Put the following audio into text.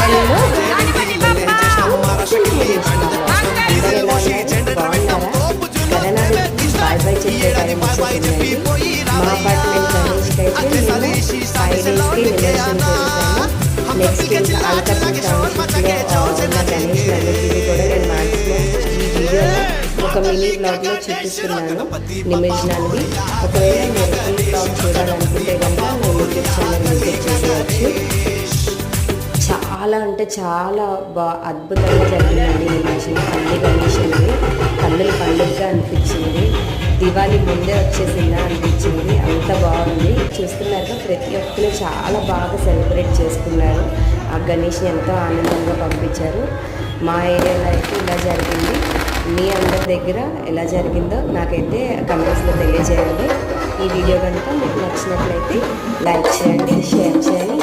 Hello bye bye చెప్పే time వచ్చేసిందండి. మా అపార్ట్మెంట్ గణేష్కి అయితే నేను 5 డేస్కి నిదర్శనం చేశాను. నెక్స్ట్ ఇంకా అల్కట్మెంట్ టౌన్షిప్లో ఉన్న గణేష్ అన్నిటివి కూడా నేను మ్యాక్సిమం ఈ వీడియోలో ఒక మినీ బ్లాగ్లో చూపిస్తున్నాను నిమజ్జనాన్ని. ఒకవేళ మీరు ఫుల్ బ్లాగ్ చూడాలనుకుంటే కనుక నా యూట్యూబ్ ఛానల్ విజిట్ చేసేయచ్చు. చాలా అంటే చాలా అద్భుతంగా జరిగిందండి నిమజ్జనం. అన్ని గణేషుని కన్నుల పండుగగా అనిపించింది. దివాళీ ముందే వచ్చేసిందా అనిపించింది. అంత బాగుంది. చూస్తున్నారుగా ప్రతి ఒక్కరు చాలా బాగా సెలబ్రేట్ చేసుకున్నారు. ఆ గణేష్ని ఎంతో ఆనందంగా పంపించారు. మా ఏరియాలో అయితే ఇలా జరిగింది. మీ అందరి దగ్గర ఎలా జరిగిందో నాకైతే కమెంట్స్లో తెలియజేయండి. ఈ వీడియో కనుక మీకు నచ్చినట్లయితే లైక్ చేయండి, షేర్ చేయండి.